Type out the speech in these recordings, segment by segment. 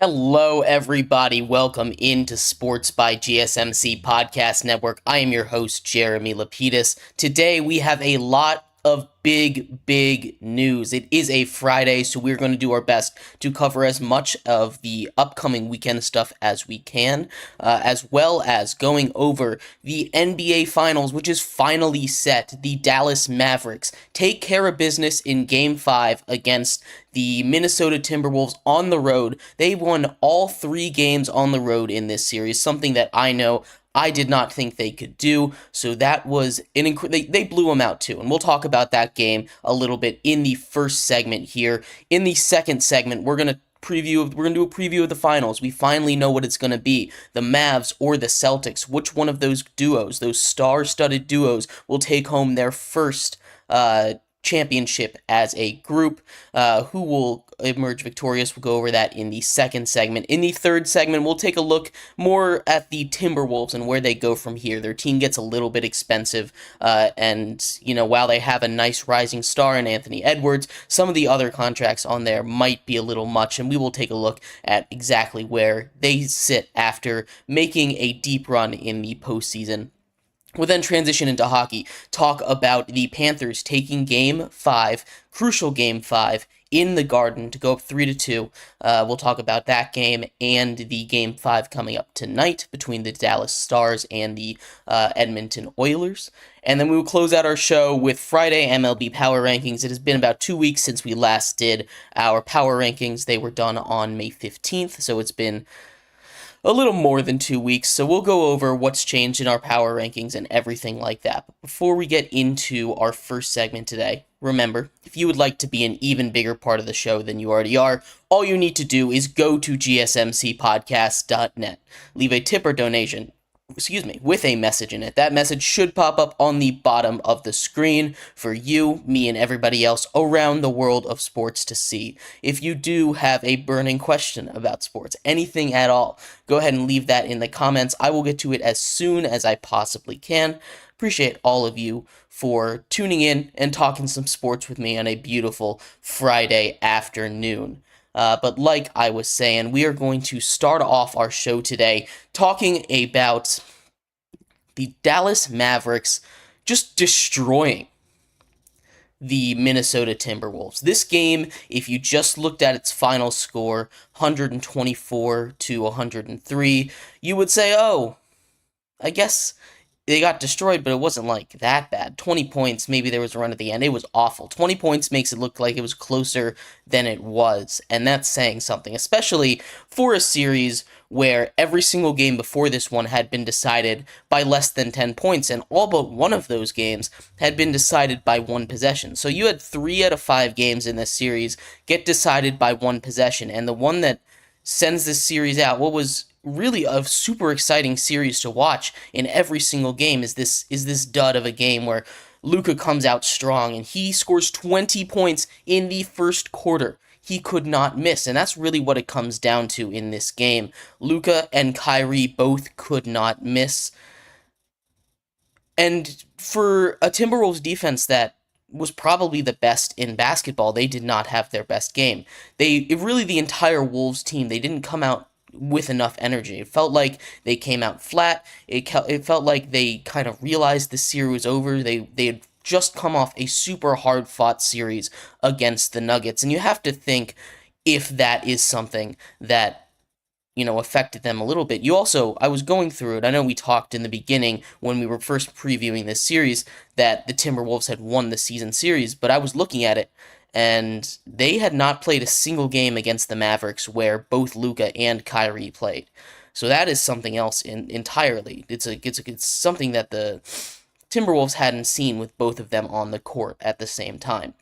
Hello, everybody. Welcome into Sports by GSMC Podcast Network. I am your host, Jeremy Lapidus. Today, we have a lot of big news. It is a Friday, so we're going to do our best to cover as much of the upcoming weekend stuff as we can, as well as going over the NBA Finals, which is finally set. The Dallas Mavericks take care of business in Game 5 against the Minnesota Timberwolves on the road. They won all 3 games on the road in this series, something that I know I did not think they could do, so that was they blew them out too, and we'll talk about that game a little bit in the first segment here. In the second segment, we're gonna do a preview of the finals. We finally know what it's gonna be: the Mavs or the Celtics. Which one of those duos, those star-studded duos, will take home their first championship as a group? Who will emerge victorious? We'll go over that in the second segment. In the third segment, we'll take a look more at the Timberwolves and where they go from here. Their team gets a little bit expensive, and while they have a nice rising star in Anthony Edwards, some of the other contracts on there might be a little much, and we will take a look at exactly where they sit after making a deep run in the postseason. We'll then transition into hockey, talk about the Panthers taking Game 5, crucial Game 5, in the Garden to go up 3-2. We'll talk about that game and the Game 5 coming up tonight between the Dallas Stars and the Edmonton Oilers. And then we will close out our show with Friday MLB Power Rankings. It has been about 2 weeks since we last did our Power Rankings. They were done on May 15th, so it's been a little more than 2 weeks, so we'll go over what's changed in our power rankings and everything like that. But before we get into our first segment today, remember, if you would like to be an even bigger part of the show than you already are, all you need to do is go to gsmcpodcast.net, leave a tip or donation, with a message in it. That message should pop up on the bottom of the screen for you, me, and everybody else around the world of sports to see. If you do have a burning question about sports, anything at all, go ahead and leave that in the comments. I will get to it as soon as I possibly can. Appreciate all of you for tuning in and talking some sports with me on a beautiful Friday afternoon. But like I was saying, we are going to start off our show today talking about the Dallas Mavericks just destroying the Minnesota Timberwolves. This game, if you just looked at its final score, 124-103, you would say, oh, I guess they got destroyed, but it wasn't like that bad. 20 points, maybe there was a run at the end. It was awful. 20 points makes it look like it was closer than it was, and that's saying something, especially for a series where every single game before this one had been decided by less than 10 points, and all but one of those games had been decided by one possession. So you had 3 out of 5 games in this series get decided by one possession, and the one that sends this series out, what was really a super exciting series to watch in every single game, is this dud of a game where Luka comes out strong and he scores 20 points in the first quarter. He could not miss, and that's really what it comes down to in this game. Luka and Kyrie both could not miss. And for a Timberwolves defense that was probably the best in basketball, they did not have their best game. Really the entire Wolves team, they didn't come out with enough energy. It felt like they came out flat. It felt like they kind of realized the series was over. They had just come off a super hard-fought series against the Nuggets, and you have to think if that is something that affected them a little bit. I was going through it. I know we talked in the beginning when we were first previewing this series that the Timberwolves had won the season series, but I was looking at it, and they had not played a single game against the Mavericks where both Luka and Kyrie played. So that is something else entirely. It's something that the Timberwolves hadn't seen with both of them on the court at the same time.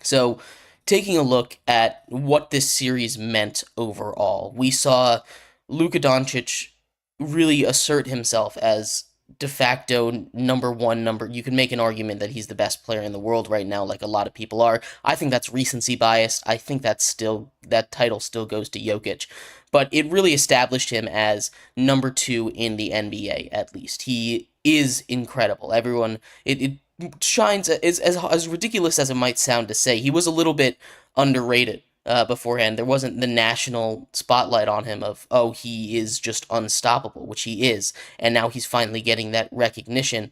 So, taking a look at what this series meant overall, we saw Luka Doncic really assert himself as de facto number one number. You can make an argument that he's the best player in the world right now, like a lot of people are. I think that's recency bias. I think that title still goes to Jokic, but it really established him as number two in the NBA. At least he is incredible. Everyone, it shines as ridiculous as it might sound to say. He was a little bit underrated beforehand. There wasn't the national spotlight on him of, oh, he is just unstoppable, which he is, and now he's finally getting that recognition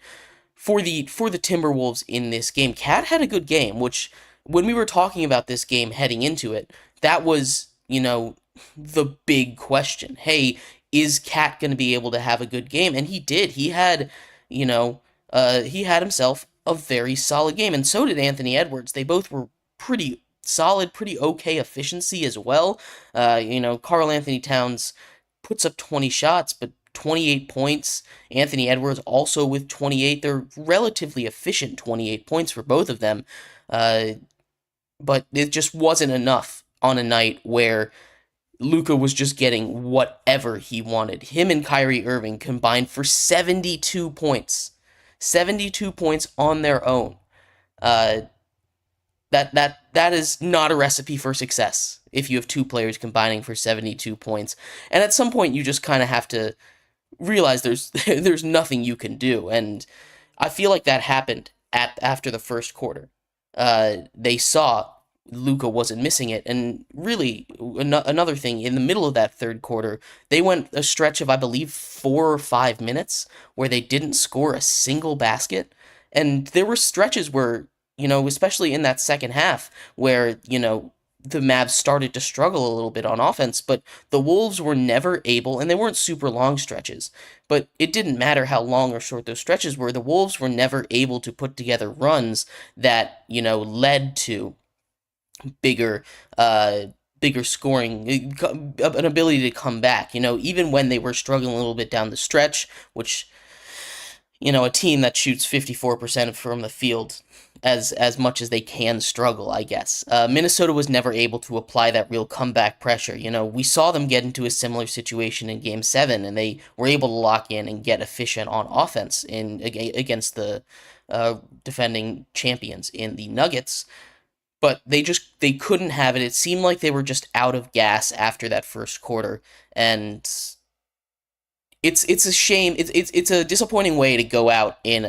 for the Timberwolves in this game. Cat had a good game, which when we were talking about this game heading into it, that was, the big question. Hey, is Cat going to be able to have a good game? And he did. He had himself a very solid game, and so did Anthony Edwards. They both were pretty solid, pretty okay efficiency as well. Karl Anthony Towns puts up 20 shots, but 28 points. Anthony Edwards also with 28. They're relatively efficient 28 points for both of them. But it just wasn't enough on a night where Luka was just getting whatever he wanted. Him and Kyrie Irving combined for 72 points. 72 points on their own. That is not a recipe for success if you have two players combining for 72 points. And at some point you just kind of have to realize there's nothing you can do. And I feel like that happened after the first quarter. They saw Luka wasn't missing it, and really another thing, in the middle of that third quarter, they went a stretch of, I believe, 4 or 5 minutes where they didn't score a single basket. And there were stretches where, especially in that second half, where, the Mavs started to struggle a little bit on offense, but the Wolves were never able, and they weren't super long stretches, but it didn't matter how long or short those stretches were, the Wolves were never able to put together runs that, led to bigger scoring, an ability to come back, even when they were struggling a little bit down the stretch, which, a team that shoots 54% from the field as much as they can struggle, I guess. Minnesota was never able to apply that real comeback pressure. We saw them get into a similar situation in Game 7, and they were able to lock in and get efficient on offense against the defending champions in the Nuggets. But they couldn't have it. It seemed like they were just out of gas after that first quarter, and it's a shame. It's a disappointing way to go out in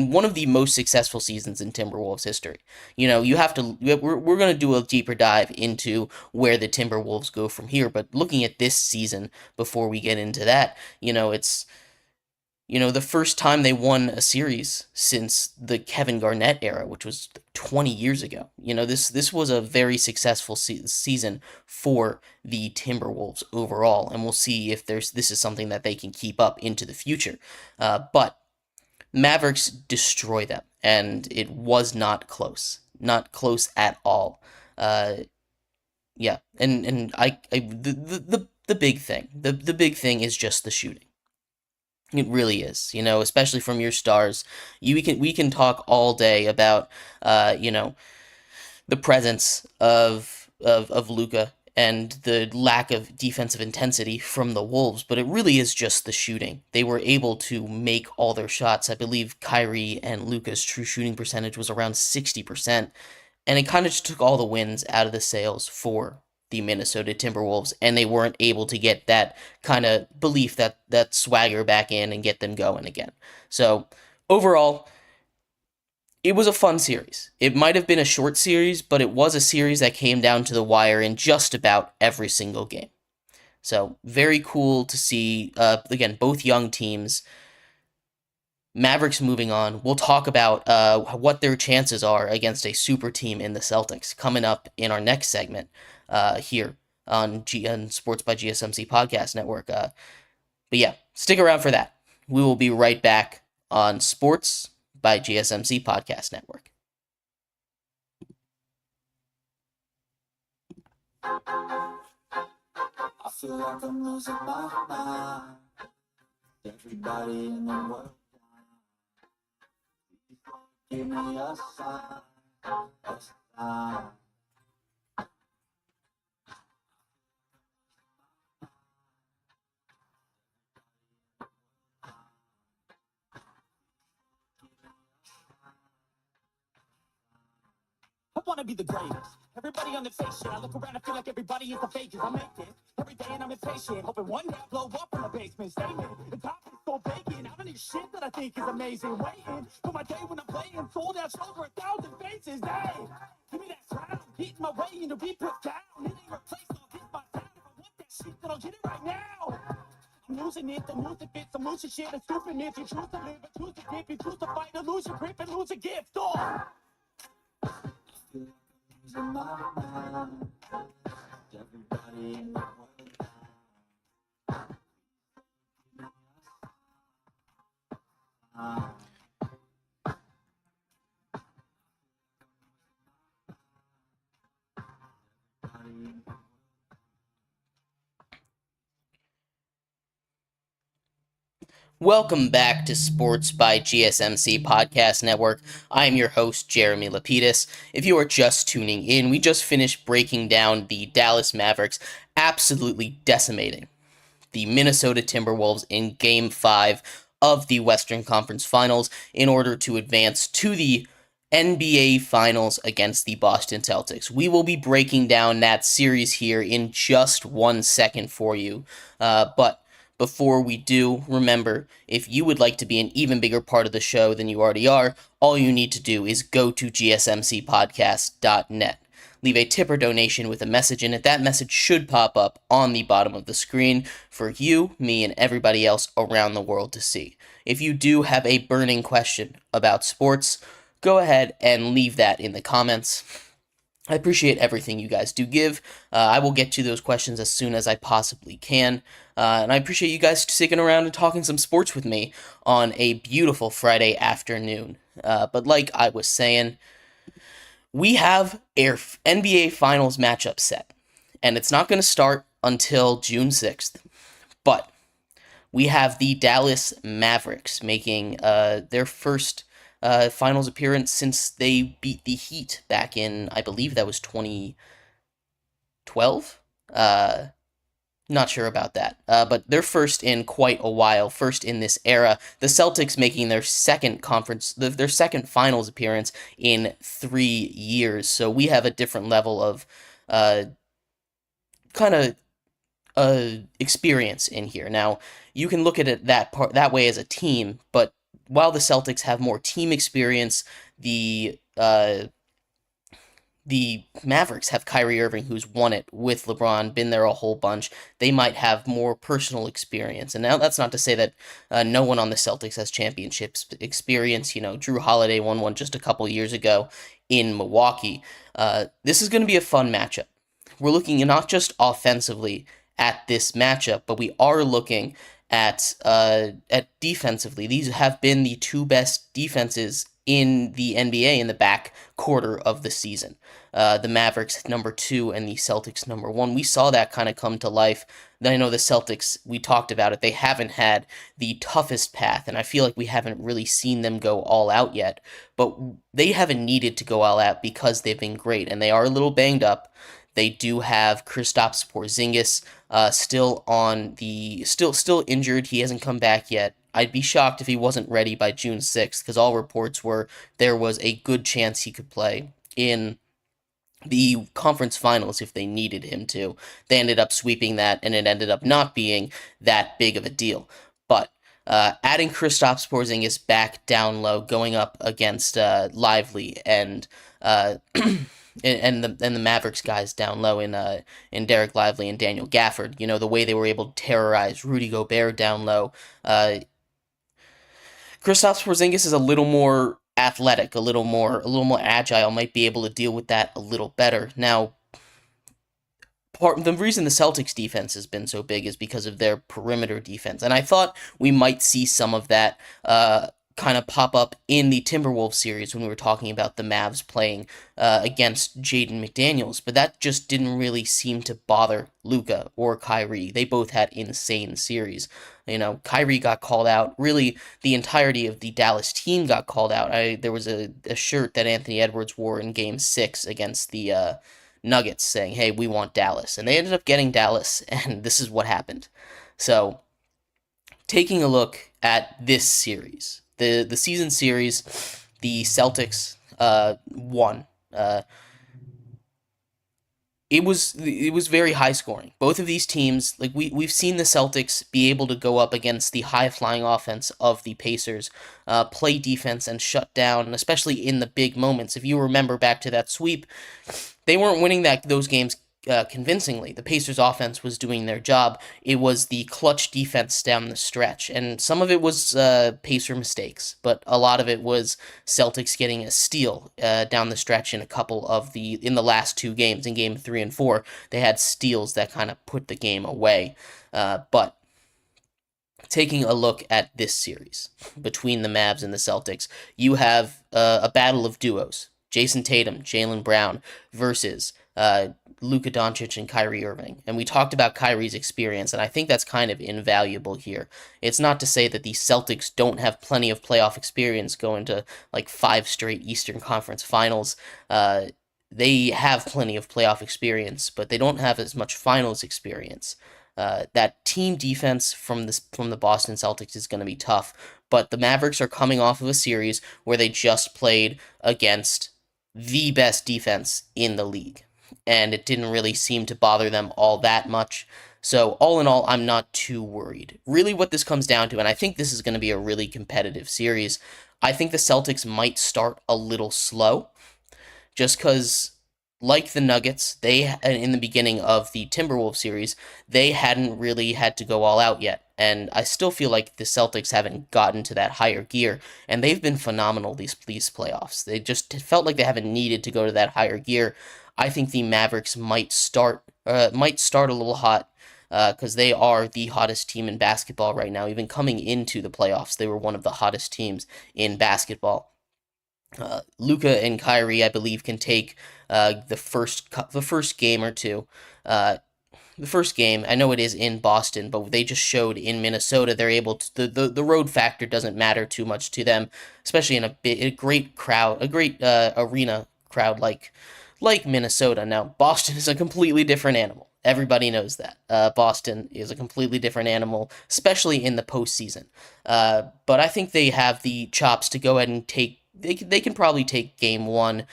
one of the most successful seasons in Timberwolves history. You have to. We're going to do a deeper dive into where the Timberwolves go from here. But looking at this season before we get into that, it's the first time they won a series since the Kevin Garnett era, which was 20 years ago. This was a very successful season for the Timberwolves overall, and we'll see if this is something that they can keep up into the future. But Mavericks destroy them, and it was not close at all. Yeah, and the big thing, the big thing is just the shooting. It really is, especially from your stars. We can talk all day about, the presence of Luka and the lack of defensive intensity from the Wolves, but it really is just the shooting. They were able to make all their shots. I believe Kyrie and Luka's true shooting percentage was around 60%, and it kind of just took all the wins out of the sails for the Minnesota Timberwolves, and they weren't able to get that kind of belief, that swagger back in and get them going again. So overall, it was a fun series. It might have been a short series, but it was a series that came down to the wire in just about every single game. So very cool to see, again, both young teams. Mavericks moving on. We'll talk about what their chances are against a super team in the Celtics coming up in our next segment here on Sports by GSMC Podcast Network. But yeah, stick around for that. We will be right back on Sports by GSMC Podcast Network. I feel like I'm losing my mind. Everybody in the world. Give me a sign, a sign. I wanna be the greatest. Everybody on the face shit. I look around, I feel like everybody is the fakest. I make it every day and I'm impatient. Hoping one day I blow up in the basement. Statement, the top is so vacant. I'm in this shit that I think is amazing. Waiting for my day when I'm playing. Sold out shows for 1,000 faces. Hey, give me that crown. Hitting my way and to be put down. It ain't replaced, I'll get my town. If I want that shit, then I'll get it right now. I'm losing it, the music fits, I'm losing shit, it's stupid if you choose to live, but choose to dip, you choose to fight, or lose your grip and lose a gift. Oh! Losing my mind. Everybody in the world. Welcome back to Sports by GSMC Podcast Network. I am your host, Jeremy Lapidus. If you are just tuning in, we just finished breaking down the Dallas Mavericks absolutely decimating the Minnesota Timberwolves in Game 5 of the Western Conference Finals in order to advance to the NBA Finals against the Boston Celtics. We will be breaking down that series here in just 1 second for you, but before we do, remember, if you would like to be an even bigger part of the show than you already are, all you need to do is go to gsmcpodcast.net. Leave a tip or donation with a message in it. That message should pop up on the bottom of the screen for you, me, and everybody else around the world to see. If you do have a burning question about sports, go ahead and leave that in the comments. I appreciate everything you guys do give. I will get to those questions as soon as I possibly can. And I appreciate you guys sticking around and talking some sports with me on a beautiful Friday afternoon. But like I was saying, we have our NBA Finals matchup set. And it's not going to start until June 6th. But we have the Dallas Mavericks making their first finals appearance since they beat the Heat back in, I believe that was 2012? Not sure about that. But they're first in quite a while, first in this era. The Celtics making their second their second finals appearance in 3 years. So we have a different level of kind of experience in here. Now, you can look at it that way as a team, but while the Celtics have more team experience, the Mavericks have Kyrie Irving, who's won it with LeBron, been there a whole bunch. They might have more personal experience. And now that's not to say that no one on the Celtics has championships experience. You know, Drew Holiday won one just a couple years ago in Milwaukee. This is going to be a fun matchup. We're looking not just offensively at this matchup, but we are looking at defensively. These have been the two best defenses in the NBA in the back quarter of the season. The Mavericks number 2 and the Celtics number 1. We saw that kind of come to life. Then I know the Celtics, we talked about it, they haven't had the toughest path, and I feel like we haven't really seen them go all out yet, but they haven't needed to go all out because they've been great, and they are a little banged up. They do have Kristaps Porzingis still injured. He hasn't come back yet. I'd be shocked if he wasn't ready by June 6th, because all reports were there was a good chance he could play in the conference finals if they needed him to. They ended up sweeping that, and it ended up not being that big of a deal. But adding Kristaps Porzingis back down low, going up against Lively and and the Mavericks guys down low in Derek Lively and Daniel Gafford. You know, the way they were able to terrorize Rudy Gobert down low. Kristaps Porzingis is a little more athletic, a little more agile, might be able to deal with that a little better. Now, the reason the Celtics defense has been so big is because of their perimeter defense, and I thought we might see some of that kind of pop up in the Timberwolves series when we were talking about the Mavs playing against Jaden McDaniels, but that just didn't really seem to bother Luka or Kyrie. They both had insane series. Kyrie got called out. Really, the entirety of the Dallas team got called out. There was a shirt that Anthony Edwards wore in Game 6 against the Nuggets saying, "Hey, we want Dallas," and they ended up getting Dallas, and this is what happened. So, taking a look at this series, the season series, the Celtics won. It was very high scoring. Both of these teams, like we've seen the Celtics be able to go up against the high flying offense of the Pacers, play defense and shut down, especially in the big moments. If you remember back to that sweep, they weren't winning those games convincingly. The Pacers' offense was doing their job. It was the clutch defense down the stretch, and some of it was Pacer mistakes, but a lot of it was Celtics getting a steal down the stretch in in the last two games. In Game 3 and 4, they had steals that kind of put the game away. But taking a look at this series between the Mavs and the Celtics, you have a battle of duos. Jason Tatum, Jaylen Brown versus Luka Doncic and Kyrie Irving. And we talked about Kyrie's experience, and I think that's kind of invaluable here. It's not to say that the Celtics don't have plenty of playoff experience going to like 5 straight Eastern Conference finals. They have plenty of playoff experience, but they don't have as much finals experience. That team defense from the Boston Celtics is going to be tough, but the Mavericks are coming off of a series where they just played against the best defense in the league, and it didn't really seem to bother them all that much. So all in all, I'm not too worried. Really what this comes down to, and I think this is going to be a really competitive series, I think the Celtics might start a little slow, just because, like the Nuggets, they in the beginning of the Timberwolves series, they hadn't really had to go all out yet. And I still feel like the Celtics haven't gotten to that higher gear, and they've been phenomenal these playoffs. They just felt like they haven't needed to go to that higher gear. I think the Mavericks might start a little hot, because they are the hottest team in basketball right now. Even coming into the playoffs, they were one of the hottest teams in basketball. Luka and Kyrie, I believe, can take the first game or two. The first game, I know it is in Boston, but they just showed in Minnesota they're able to. The road factor doesn't matter too much to them, especially in a great crowd, a great arena crowd like Minnesota. Now, Boston is a completely different animal. Everybody knows that. Boston is a completely different animal, especially in the postseason. But I think they have the chops to go ahead and take. They can probably take game 1.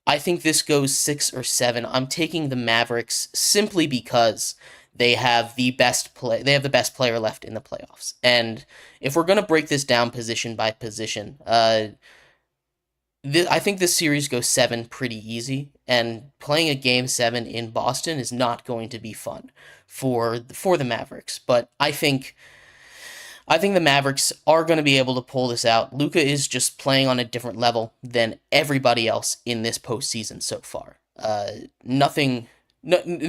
I think this goes 6 or 7. I'm taking the Mavericks simply because they have the best player left in the playoffs. And if we're going to break this down position by position, I think this series goes 7 pretty easy, and playing a game 7 in Boston is not going to be fun for the Mavericks. But I think the Mavericks are going to be able to pull this out. Luka is just playing on a different level than everybody else in this postseason so far. And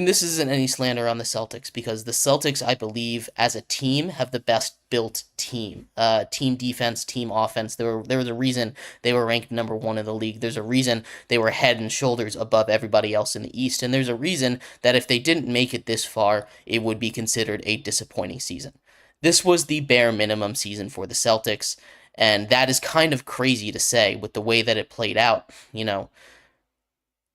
this isn't any slander on the Celtics, because the Celtics, I believe, as a team, have the best built team. Team defense, team offense. There was a reason they were ranked number 1 in the league. There's a reason they were head and shoulders above everybody else in the East. And there's a reason that if they didn't make it this far, it would be considered a disappointing season. This was the bare minimum season for the Celtics, and that is kind of crazy to say with the way that it played out.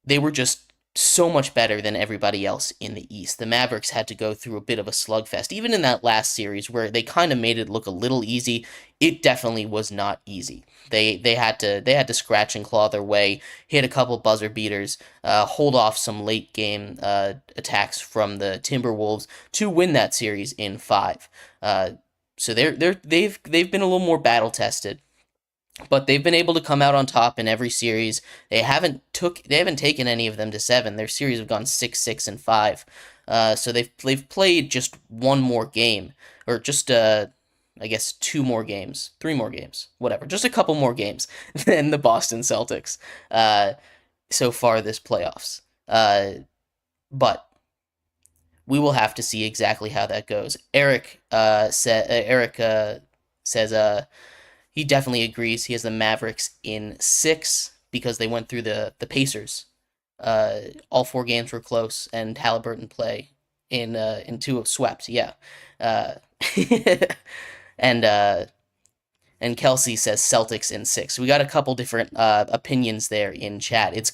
They were just so much better than everybody else in the East. The Mavericks had to go through a bit of a slugfest. Even in that last series where they kind of made it look a little easy, it definitely was not easy. They had to scratch and claw their way, hit a couple buzzer beaters, hold off some late game attacks from the Timberwolves to win that series in 5. So they've been a little more battle tested, but they've been able to come out on top in every series. They haven't taken any of them to 7. Their series have gone 6, 6, and 5. So they've played just one more game, or just I guess 2 more games, 3 more games, whatever, just a couple more games than the Boston Celtics so far this playoffs. But we will have to see exactly how that goes. Eric says He definitely agrees. He has the Mavericks in 6 because they went through the Pacers. All 4 games were close, and Halliburton play in 2 of swept. Yeah, uh, and and Kelsey says Celtics in 6. So we got a couple different opinions there in chat. It's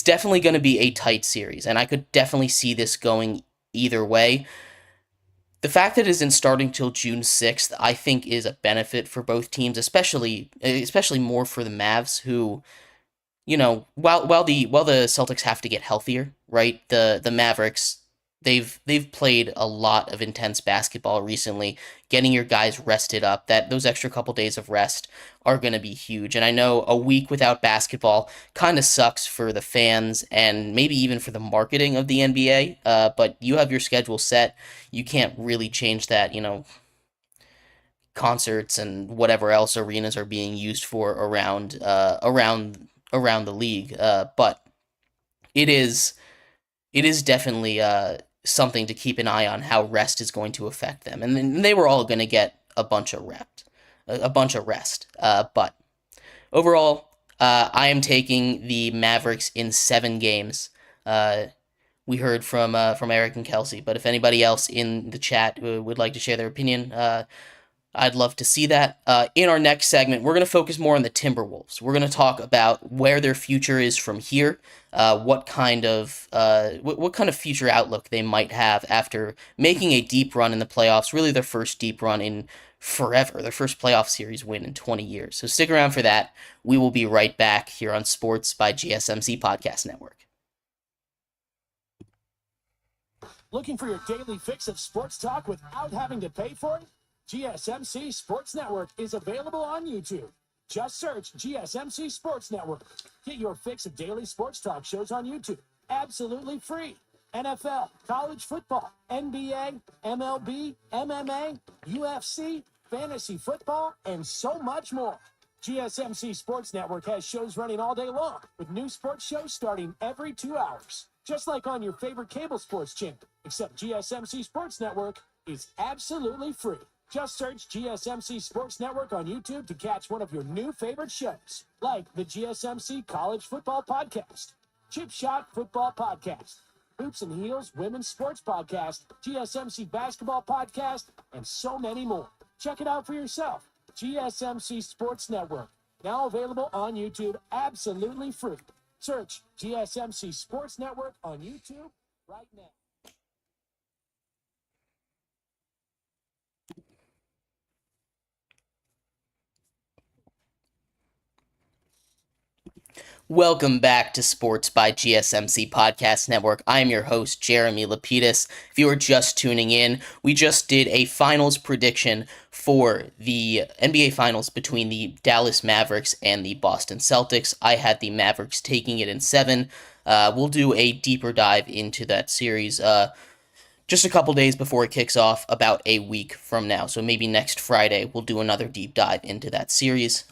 definitely gonna be a tight series, and I could definitely see this going either way. The fact that it isn't starting till June 6th, I think, is a benefit for both teams, especially more for the Mavs, who, while the Celtics have to get healthier, right? The Mavericks, they've played a lot of intense basketball recently. Getting your guys rested up, that those extra couple days of rest are going to be huge. And I know a week without basketball kind of sucks for the fans and maybe even for the marketing of the NBA. But you have your schedule set. You can't really change that. Concerts and whatever else arenas are being used for around the league. But it is definitely something to keep an eye on how rest is going to affect them, and then they were all going to get a bunch of rest. But overall, I am taking the Mavericks in 7 games. We heard from Eric and Kelsey, but if anybody else in the chat would like to share their opinion, I'd love to see that. In our next segment, we're going to focus more on the Timberwolves. We're going to talk about where their future is from here, what kind of future outlook they might have after making a deep run in the playoffs, really their first deep run in forever, their first playoff series win in 20 years. So stick around for that. We will be right back here on Sports by GSMC Podcast Network. Looking for your daily fix of sports talk without having to pay for it? GSMC Sports Network is available on YouTube. Just search GSMC Sports Network. Get your fix of daily sports talk shows on YouTube. Absolutely free. NFL, college football, NBA, MLB, MMA, UFC, fantasy football, and so much more. GSMC Sports Network has shows running all day long, with new sports shows starting every 2 hours. Just like on your favorite cable sports channel, except GSMC Sports Network is absolutely free. Just search GSMC Sports Network on YouTube to catch one of your new favorite shows, like the GSMC College Football Podcast, Chip Shot Football Podcast, Hoops and Heels Women's Sports Podcast, GSMC Basketball Podcast, and so many more. Check it out for yourself. GSMC Sports Network, now available on YouTube, absolutely free. Search GSMC Sports Network on YouTube right now. Welcome back to Sports by GSMC Podcast Network. I'm your host, Jeremy Lapidus. If you are just tuning in, we just did a finals prediction for the NBA Finals between the Dallas Mavericks and the Boston Celtics. I had the Mavericks taking it in 7. We'll do a deeper dive into that series just a couple days before it kicks off, about a week from now. So maybe next Friday, we'll do another deep dive into that series.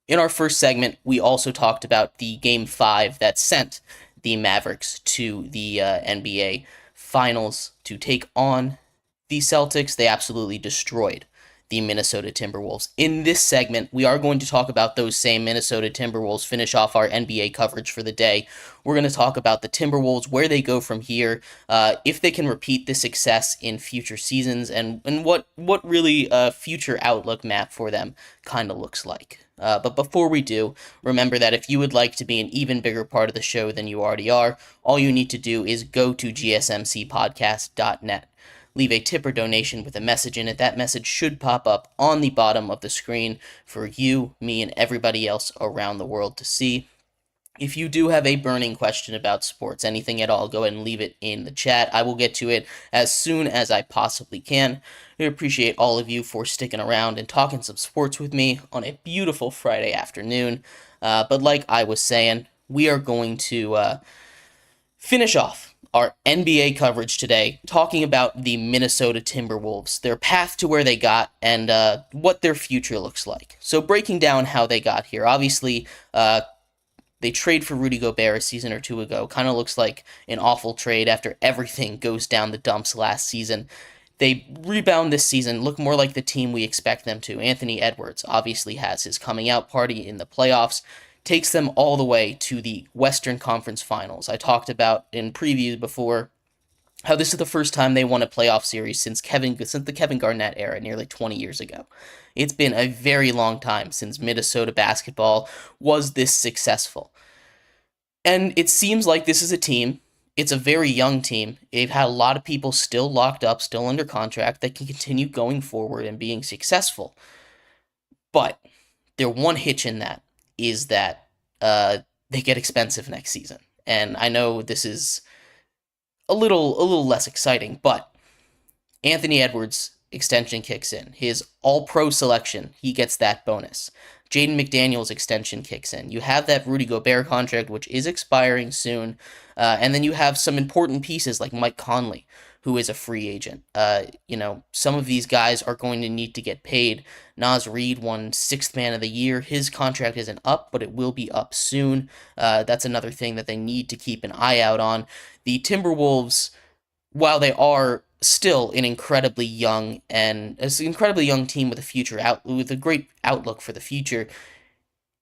In our first segment, we also talked about the Game 5 that sent the Mavericks to the NBA Finals to take on the Celtics. They absolutely destroyed the Minnesota Timberwolves. In this segment, we are going to talk about those same Minnesota Timberwolves, finish off our NBA coverage for the day. We're going to talk about the Timberwolves, where they go from here, if they can repeat this success in future seasons, and what really a future outlook map for them kind of looks like. But before we do, remember that if you would like to be an even bigger part of the show than you already are, all you need to do is go to gsmcpodcast.net. Leave a tip or donation with a message in it. That message should pop up on the bottom of the screen for you, me, and everybody else around the world to see. If you do have a burning question about sports, anything at all, go ahead and leave it in the chat. I will get to it as soon as I possibly can. I appreciate all of you for sticking around and talking some sports with me on a beautiful Friday afternoon. But like I was saying, we are going to finish off our NBA coverage today talking about the Minnesota Timberwolves, their path to where they got, and what their future looks like. So breaking down how they got here, obviously they trade for Rudy Gobert a season or 2 ago. Kind of looks like an awful trade after everything goes down the dumps last season. They rebound this season, look more like the team we expect them to. Anthony Edwards obviously has his coming out party in the playoffs, takes them all the way to the Western Conference Finals. I talked about in previews before how this is the first time they won a playoff series since the Kevin Garnett era, nearly 20 years ago. It's been a very long time since Minnesota basketball was this successful. And it seems like this is a team. It's a very young team. They've had a lot of people still locked up, still under contract that can continue going forward and being successful. But their one hitch in that is that they get expensive next season. And I know this is a little less exciting, but Anthony Edwards' extension kicks in. His all-pro selection, he gets that bonus. Jaden McDaniels' extension kicks in. You have that Rudy Gobert contract, which is expiring soon. And then you have some important pieces like Mike Conley, who is a free agent. Some of these guys are going to need to get paid. Naz Reid won Sixth Man of the Year. His contract isn't up, but it will be up soon. That's another thing that they need to keep an eye out on. The Timberwolves, while they are still an incredibly young team with with a great outlook for the future,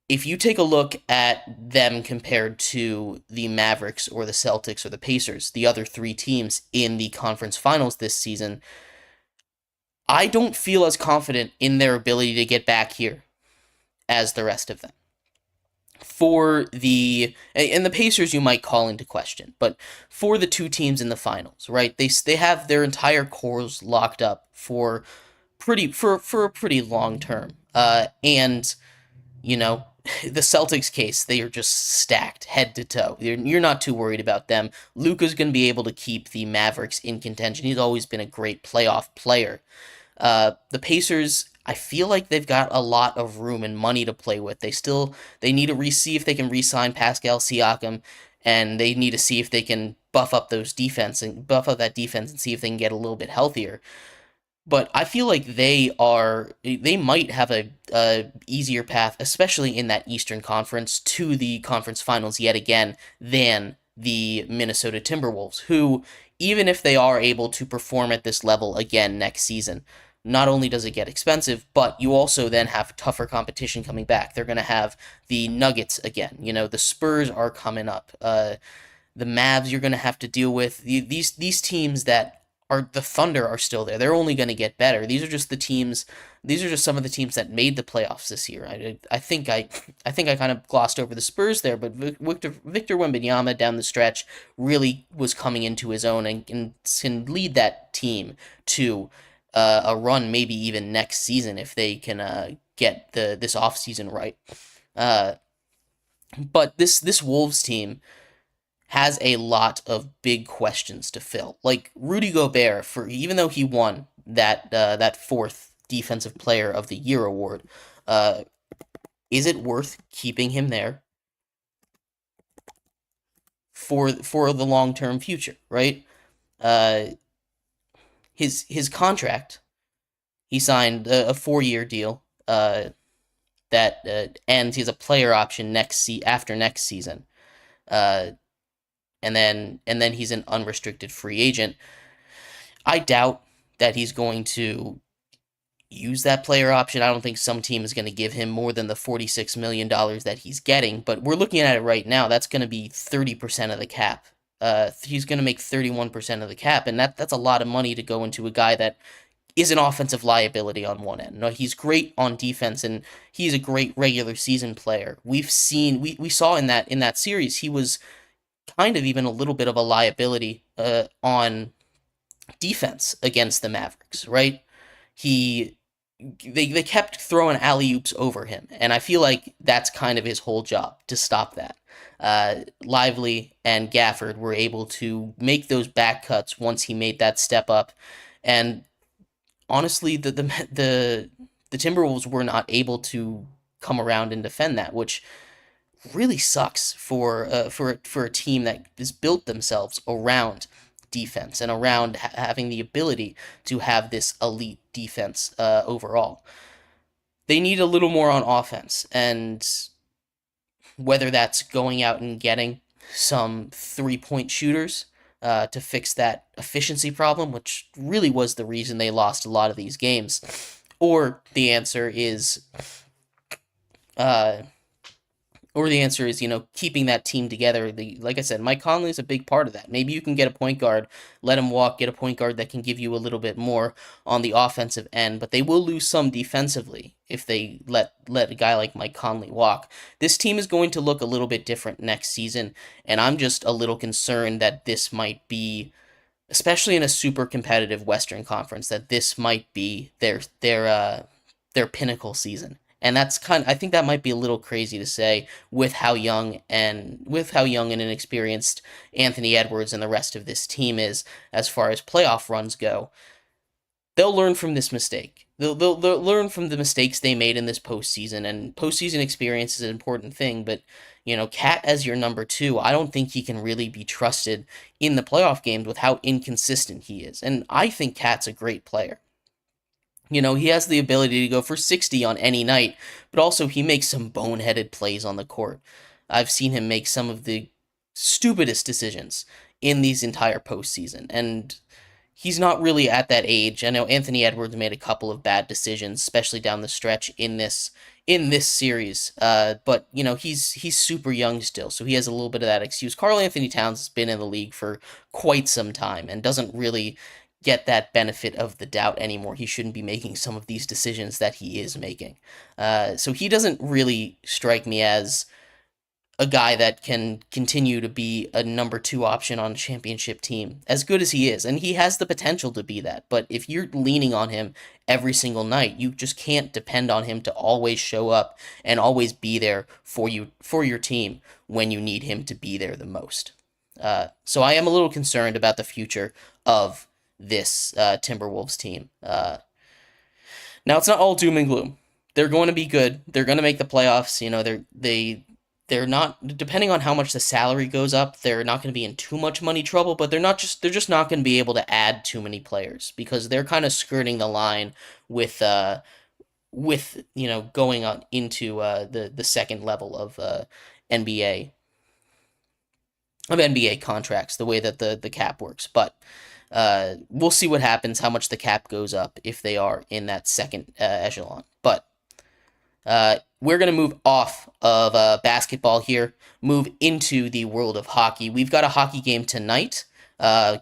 if you take a look at them compared to the Mavericks or the Celtics or the Pacers, the other three teams in the conference finals this season, I don't feel as confident in their ability to get back here as the rest of them. And the Pacers you might call into question, but for the two teams in the finals, right? They have their entire cores locked up for a pretty long term. And the Celtics case, they are just stacked head to toe. You're not too worried about them. Luka's going to be able to keep the Mavericks in contention. He's always been a great playoff player. The Pacers, I feel like they've got a lot of room and money to play with. They need to see if they can re-sign Pascal Siakam, and they need to see if they can buff up that defense and see if they can get a little bit healthier. But I feel like they might have a easier path, especially in that Eastern Conference, to the conference finals yet again than the Minnesota Timberwolves, who, even if they are able to perform at this level again next season, not only does it get expensive, but you also then have tougher competition coming back. They're going to have the Nuggets again. The Spurs are coming up. The Mavs you're going to have to deal with. These teams that are the Thunder are still there. They're only going to get better. These are just some of the teams that made the playoffs this year. I think I kind of glossed over the Spurs there, but Victor Wembanyama down the stretch really was coming into his own and can lead that team to a run maybe even next season if they can get this offseason right. But this Wolves team has a lot of big questions to fill. Like Rudy Gobert, even though he won that fourth Defensive Player of the Year award, is it worth keeping him there for the long-term future, right? His contract, he signed a 4-year deal that ends. He has a player option after next season. And then he's an unrestricted free agent. I doubt that he's going to use that player option. I don't think some team is going to give him more than the $46 million that he's getting, but we're looking at it right now. That's going to be 30% of the cap. He's going to make 31% of the cap, and that's a lot of money to go into a guy that is an offensive liability on one end. No, he's great on defense, and he's a great regular season player. We saw in that series, he was kind of even a little bit of a liability on defense against the Mavericks, right? They kept throwing alley-oops over him, and I feel like that's kind of his whole job, to stop that. Lively and Gafford were able to make those back cuts once he made that step up, and honestly, the Timberwolves were not able to come around and defend that, which really sucks for a team that has built themselves around defense and around having the ability to have this elite defense overall. They need a little more on offense, and whether that's going out and getting some 3-point shooters, to fix that efficiency problem, which really was the reason they lost a lot of these games. Or the answer is, uh, keeping that team together. Like I said, Mike Conley is a big part of that. Maybe you can get a point guard, let him walk, get a point guard that can give you a little bit more on the offensive end, but they will lose some defensively if they let a guy like Mike Conley walk. This team is going to look a little bit different next season, and I'm just a little concerned that this might be, especially in a super competitive Western Conference, that this might be their pinnacle season. And I think that might be a little crazy to say with how young and inexperienced Anthony Edwards and the rest of this team is as far as playoff runs go. They'll learn from this mistake. They'll learn from the mistakes they made in this postseason, and postseason experience is an important thing, but Cat as your number two, I don't think he can really be trusted in the playoff games with how inconsistent he is. And I think Cat's a great player. He has the ability to go for 60 on any night, but also he makes some boneheaded plays on the court. I've seen him make some of the stupidest decisions in these entire postseason, and he's not really at that age. I know Anthony Edwards made a couple of bad decisions, especially down the stretch in this series. But he's super young still, so he has a little bit of that excuse. Karl Anthony Towns has been in the league for quite some time and doesn't really get that benefit of the doubt anymore. He shouldn't be making some of these decisions that he is making. So he doesn't really strike me as a guy that can continue to be a number two option on a championship team, as good as he is. And he has the potential to be that. But if you're leaning on him every single night, you just can't depend on him to always show up and always be there for your team when you need him to be there the most. So I am a little concerned about the future of this Timberwolves team. Now, it's not all doom and gloom. They're going to be good. They're going to make the playoffs. They're not, depending on how much the salary goes up, they're not going to be in too much money trouble, but they're just not going to be able to add too many players because they're kind of skirting the line with going on into the second level of NBA contracts, the way that the cap works. But we'll see what happens, how much the cap goes up if they are in that second echelon. But we're going to move off of basketball here, move into the world of hockey. We've got a hockey game tonight.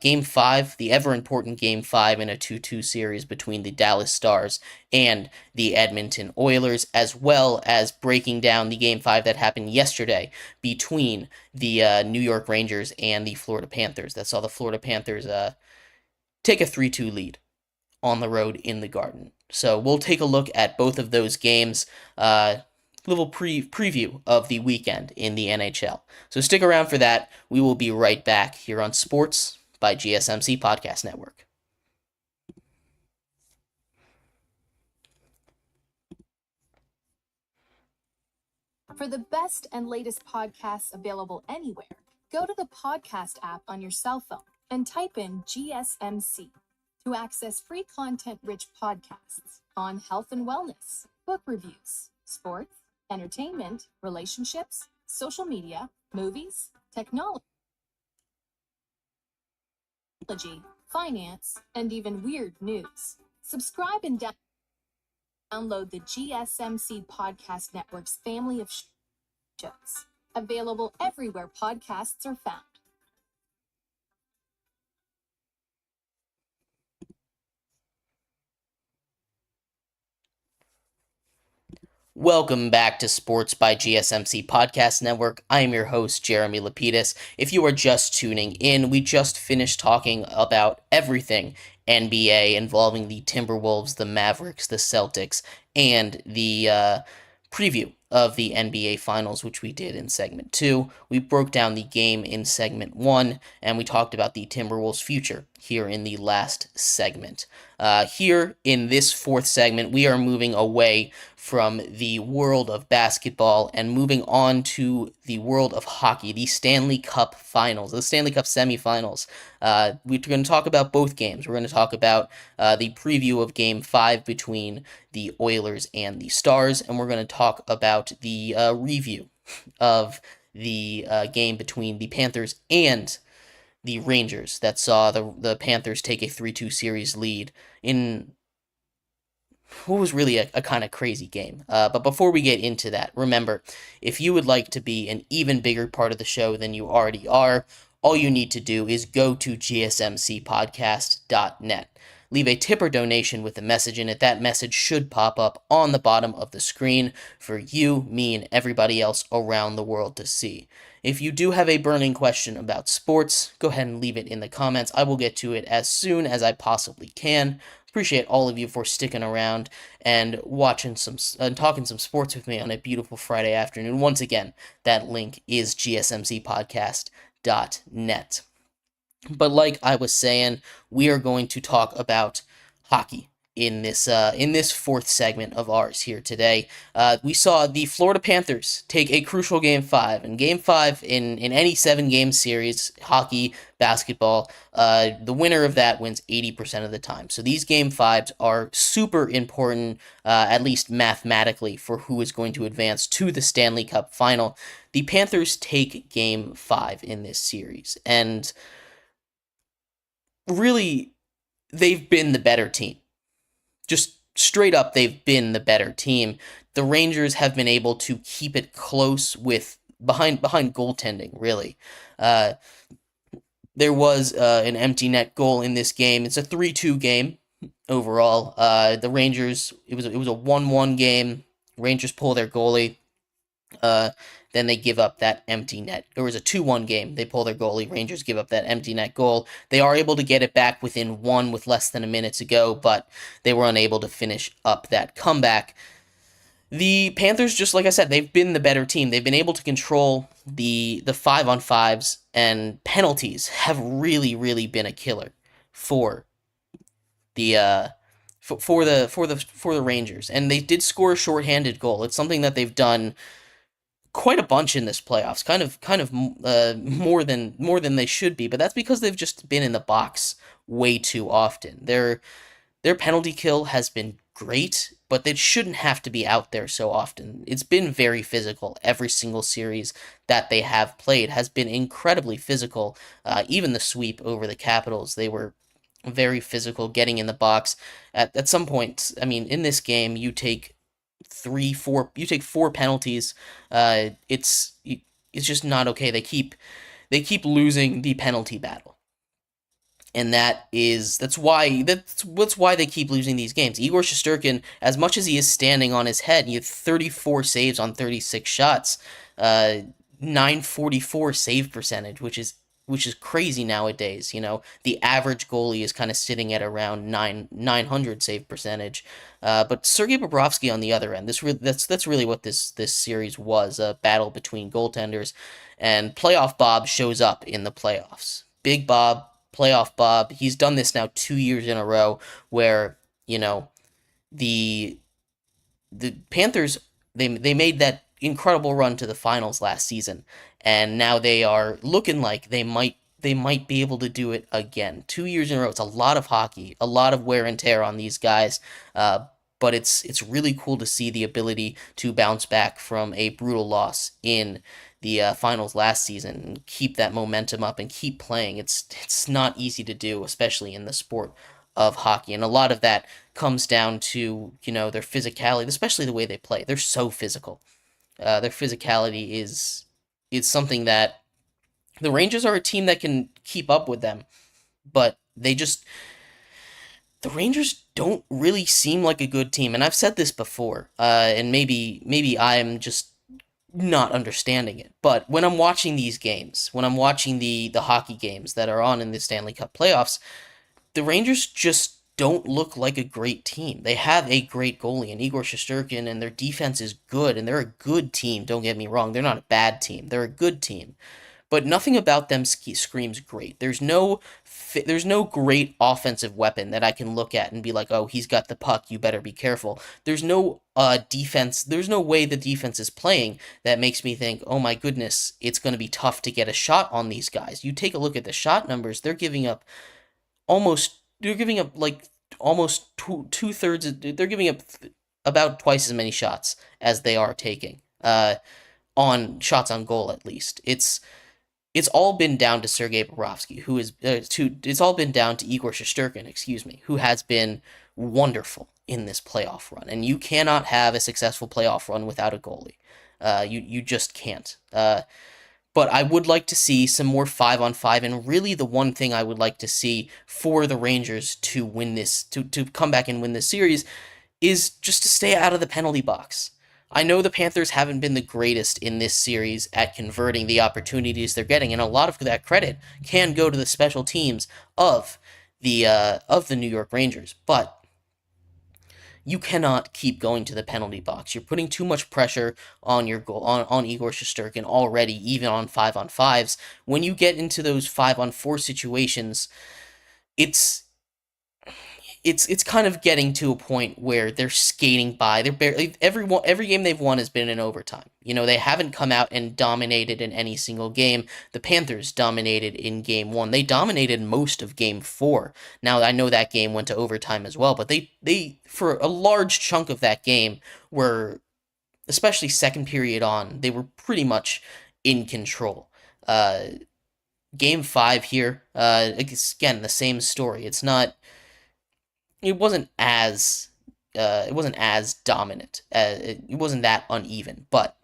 Game 5, the ever-important Game 5 in a 2-2 series between the Dallas Stars and the Edmonton Oilers, as well as breaking down the Game 5 that happened yesterday between the New York Rangers and the Florida Panthers. That saw the Florida Panthers take a 3-2 lead on the road in the Garden. So we'll take a look at both of those games, little preview of the weekend in the NHL. So stick around for that. We will be right back here on Sports by GSMC Podcast Network. For the best and latest podcasts available anywhere, go to the podcast app on your cell phone and type in GSMC to access free content-rich podcasts on health and wellness, book reviews, sports, entertainment, relationships, social media, movies, technology, finance, and even weird news. Subscribe and download the GSMC Podcast Network's family of shows, available everywhere podcasts are found. Welcome back to Sports by GSMC Podcast Network. I am your host, Jeremy Lapidus. If you are just tuning in, we just finished talking about everything NBA involving the Timberwolves, the Mavericks, the Celtics, and the preview of the NBA Finals, which we did in segment 2. We broke down the game in segment 1, and we talked about the Timberwolves' future here in the last segment. Here in this fourth segment, we are moving away from the world of basketball and moving on to the world of hockey, the Stanley Cup Finals, the Stanley Cup semifinals. We're going to talk about both games. We're going to talk about the preview of Game 5 between the Oilers and the Stars, and we're going to talk about the review of the game between the Panthers and the Rangers that saw the Panthers take a 3-2 series lead in what was really a kind of crazy game. But before we get into that, remember, if you would like to be an even bigger part of the show than you already are, all you need to do is go to gsmcpodcast.net. Leave a tip or donation with a message in it. That message should pop up on the bottom of the screen for you, me, and everybody else around the world to see. If you do have a burning question about sports, go ahead and leave it in the comments. I will get to it as soon as I possibly can. Appreciate all of you for sticking around and watching talking some sports with me on a beautiful Friday afternoon. Once again, that link is gsmcpodcast.net. But like I was saying, we are going to talk about hockey in this fourth segment of ours here today. We saw the Florida Panthers take a crucial Game 5. And Game 5 in any 7-game series, hockey, basketball, the winner of that wins 80% of the time. So these Game 5s are super important, at least mathematically, for who is going to advance to the Stanley Cup Final. The Panthers take Game 5 in this series. And really, they've been the better team. Just straight up, they've been the better team. The Rangers have been able to keep it close with behind goaltending, really. There was an empty net goal in this game. It's a 3-2 game overall. The Rangers, it was a 1-1 game. Rangers pull their goalie. Then they give up that empty net. It was a 2-1 game. They pull their goalie. Rangers give up that empty net goal. They are able to get it back within one with less than a minute to go, but they were unable to finish up that comeback. The Panthers, just like I said, they've been the better team. They've been able to control the 5-on-5s, and penalties have really, really been a killer for the for the Rangers. And they did score a shorthanded goal. It's something that they've done quite a bunch in this playoffs, kind of more than they should be, but that's because they've just been in the box way too often. Their penalty kill has been great, but they shouldn't have to be out there so often. It's been very physical. Every single series that they have played has been incredibly physical. Even the sweep over the Capitals, they were very physical, getting in the box. At some point, I mean, in this game, you take 4 penalties. It's just not okay. They keep losing the penalty battle, and that's why they keep losing these games. Igor Shesterkin, as much as he is standing on his head, he had 34 saves on 36 shots, 944 save percentage, which is crazy nowadays. You know, the average goalie is kind of sitting at around 900 save percentage. But Sergei Bobrovsky on the other end, that's really what this series was, a battle between goaltenders, and playoff Bob shows up in the playoffs. Big Bob, playoff Bob, he's done this now 2 years in a row where, you know, the Panthers, they made that incredible run to the finals last season, and now they are looking like they might be able to do it again. 2 years in a row. It's a lot of hockey, a lot of wear and tear on these guys, but it's really cool to see the ability to bounce back from a brutal loss in the finals last season and keep that momentum up and keep playing. It's not easy to do, especially in the sport of hockey, and a lot of that comes down to, you know, their physicality, especially the way they play. They're so physical. Their physicality is something that the Rangers are a team that can keep up with them, but the Rangers don't really seem like a good team. And I've said this before, and maybe I'm just not understanding it. But when I'm watching these games, when I'm watching the hockey games that are on in the Stanley Cup playoffs, the Rangers just don't look like a great team. They have a great goalie in Igor Shesterkin, and their defense is good, and they're a good team. Don't get me wrong. They're not a bad team. They're a good team. But nothing about them screams great. There's no great offensive weapon that I can look at and be like, oh, he's got the puck, you better be careful. There's no defense. There's no way the defense is playing that makes me think, oh my goodness, it's going to be tough to get a shot on these guys. You take a look at the shot numbers. They're giving up like almost two-thirds. They're giving up about twice as many shots as they are taking on shots on goal, at least. it's all been down to Sergei Bobrovsky, who is it's all been down to Igor Shesterkin, who has been wonderful in this playoff run. And you cannot have a successful playoff run without a goalie. You just can't. But I would like to see some more 5-on-5, and really the one thing I would like to see for the Rangers to win this, to come back and win this series, is just to stay out of the penalty box. I know the Panthers haven't been the greatest in this series at converting the opportunities they're getting, and a lot of that credit can go to the special teams of the New York Rangers. But you cannot keep going to the penalty box. You're putting too much pressure on your goal on Igor Shesterkin already, even on 5-on-5s. When you get into those 5-on-4 situations, it's kind of getting to a point where they're skating by. They're barely every game they've won has been in overtime. They haven't come out and dominated in any single game. The Panthers dominated in game 1. They dominated most of game 4. Now I know that game went to overtime as well, but they for a large chunk of that game were, especially second period on, they were pretty much in control. Game 5 here, again, the same story. It wasn't as dominant. It wasn't that uneven, but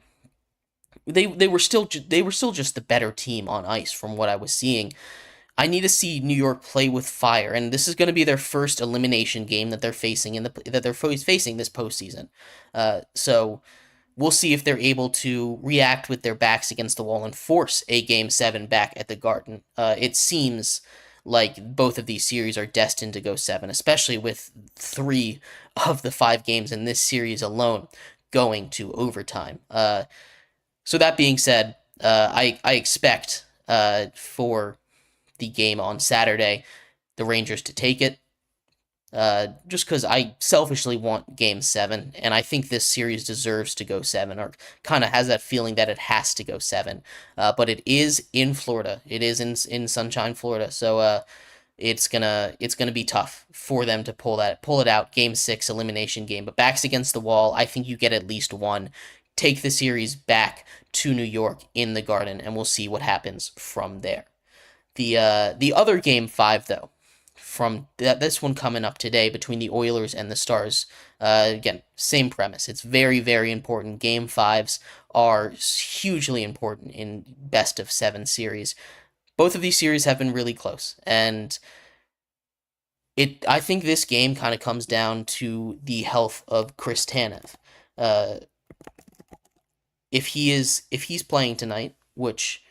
they were still just the better team on ice from what I was seeing. I need to see New York play with fire, and this is going to be their first elimination game that they're facing facing this postseason. So we'll see if they're able to react with their backs against the wall and force a Game 7 back at the Garden. It seems like both of these series are destined to go 7, especially with 3 of the 5 games in this series alone going to overtime. So that being said, I expect for the game on Saturday, the Rangers to take it. Just because I selfishly want Game 7, and I think this series deserves to go 7, or kind of has that feeling that it has to go 7. But it is in Florida. It is in Sunshine, Florida. So it's gonna be tough for them to pull it out. Game 6 elimination game, but backs against the wall. I think you get at least one. Take the series back to New York in the Garden, and we'll see what happens from there. The other Game 5 though, from this one coming up today between the Oilers and the Stars. Again, same premise. It's very, very important. Game 5s are hugely important in best of 7 series. Both of these series have been really close, and I think this game kind of comes down to the health of Chris Tanev. If he's playing tonight, which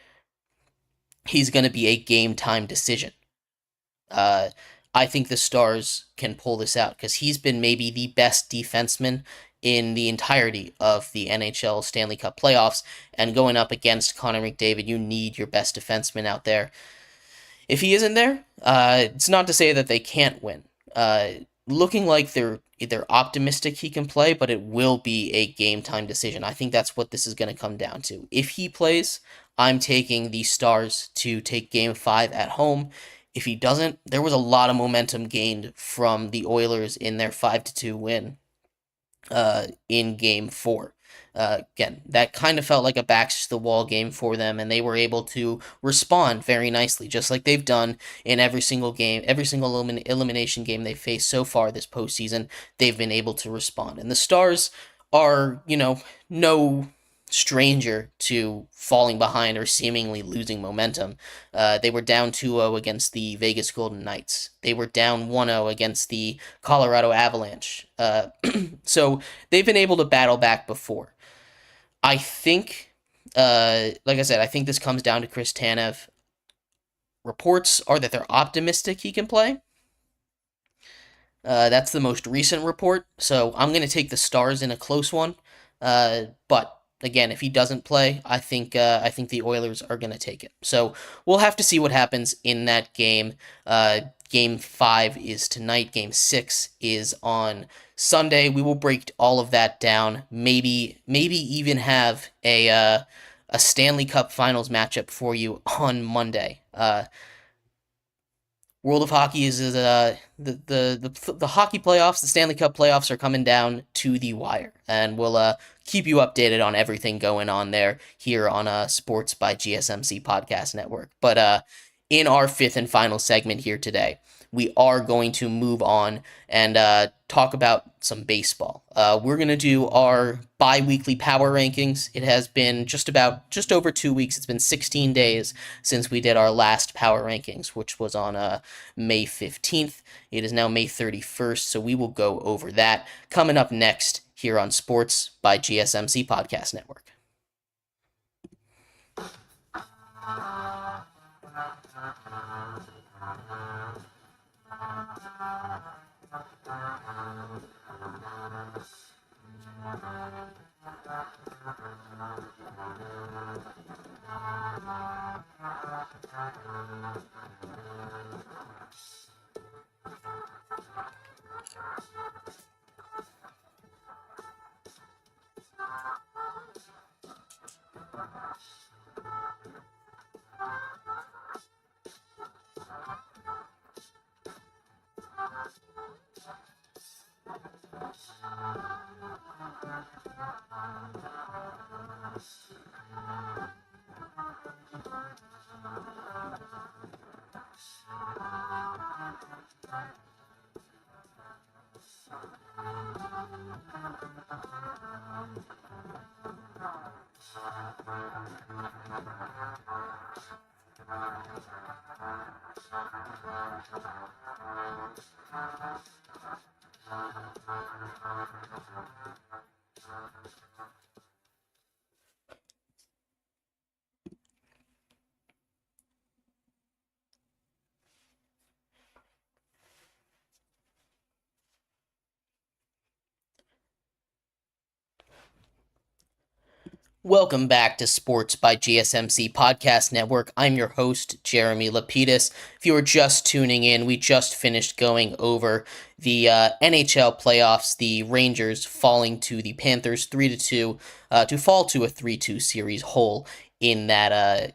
he's going to be a game time decision. I think the Stars can pull this out because he's been maybe the best defenseman in the entirety of the NHL Stanley Cup playoffs, and going up against Connor McDavid, you need your best defenseman out there. If he isn't there, it's not to say that they can't win. Looking like they're optimistic he can play, but it will be a game time decision. I think that's what this is going to come down to. If he plays, I'm taking the Stars to take Game 5 at home. If he doesn't, there was a lot of momentum gained from the Oilers in their 5-2 win in Game 4. Again, that kind of felt like a backs-to-the-wall game for them, and they were able to respond very nicely, just like they've done in every single game, every single elimination game they've faced so far this postseason. They've been able to respond. And the Stars are, no stranger to falling behind or seemingly losing momentum. They were down 2-0 against the Vegas Golden Knights. They were down 1-0 against the Colorado Avalanche. So they've been able to battle back before. I think, like I said, I think this comes down to Chris Tanev. Reports are that they're optimistic he can play. That's the most recent report, so I'm going to take the Stars in a close one. But again, if he doesn't play, I think the Oilers are going to take it. So we'll have to see what happens in that game. Game 5 is tonight. Game 6 is on Sunday. We will break all of that down. Maybe even have a Stanley Cup Finals matchup for you on Monday. World of Hockey is the hockey playoffs, the Stanley Cup playoffs are coming down to the wire, and we'll keep you updated on everything going on there here on Sports by GSMC Podcast Network. But in our fifth and final segment here today, we are going to move on and talk about some baseball. We're going to do our bi-weekly power rankings. It has been just over 2 weeks. It's been 16 days since we did our last power rankings, which was on May 15th. It is now May 31st, so we will go over that coming up next here on Sports by GSMC Podcast Network. Welcome back to Sports by GSMC Podcast Network. I'm your host, Jeremy Lapidus. If you are just tuning in, we just finished going over the NHL playoffs, the Rangers falling to the Panthers 3-2 to fall to a 3-2 series hole in that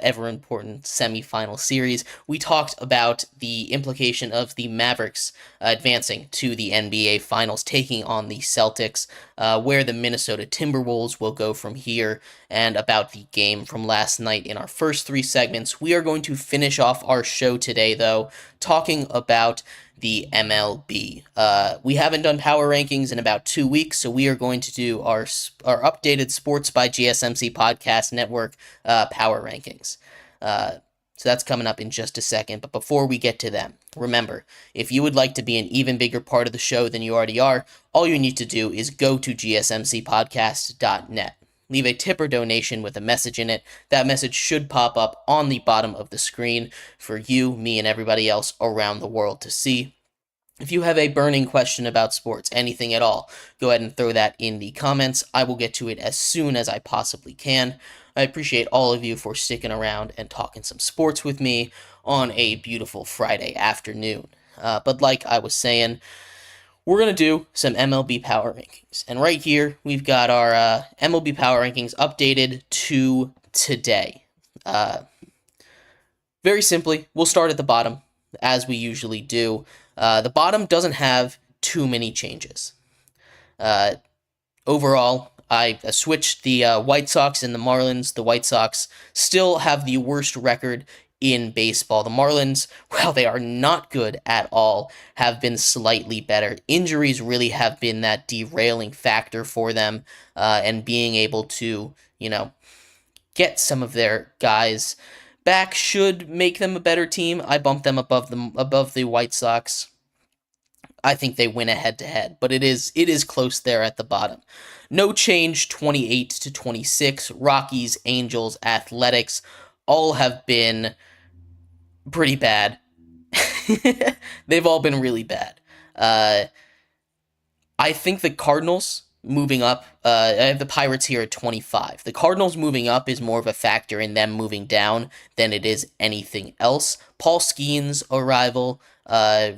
ever important semifinal series. We talked about the implication of the Mavericks advancing to the NBA Finals, taking on the Celtics, where the Minnesota Timberwolves will go from here, and about the game from last night in our first three segments. We are going to finish off our show today, though, talking about the MLB. We haven't done power rankings in about 2 weeks, so we are going to do our updated Sports by GSMC Podcast Network power rankings. So that's coming up in just a second. But before we get to them, remember, if you would like to be an even bigger part of the show than you already are, all you need to do is go to gsmcpodcast.net. Leave a tip or donation with a message in it. That message should pop up on the bottom of the screen for you, me, and everybody else around the world to see. If you have a burning question about sports, anything at all, go ahead and throw that in the comments. I will get to it as soon as I possibly can. I appreciate all of you for sticking around and talking some sports with me on a beautiful Friday afternoon. But like I was saying, we're going to do some MLB power rankings. And right here, we've got our MLB power rankings updated to today. Very simply, we'll start at the bottom, as we usually do. The bottom doesn't have too many changes. Overall, I switched the White Sox and the Marlins. The White Sox still have the worst record in baseball. The Marlins, while they are not good at all, have been slightly better. Injuries really have been that derailing factor for them, and being able to, get some of their guys back should make them a better team. I bumped them above the White Sox. I think they win a head-to-head, but it is close there at the bottom. No change, 28-26. Rockies, Angels, Athletics, all have been pretty bad. They've all been really bad. I think the Cardinals moving up, I have the Pirates here at 25. The Cardinals moving up is more of a factor in them moving down than it is anything else. Paul Skeens' arrival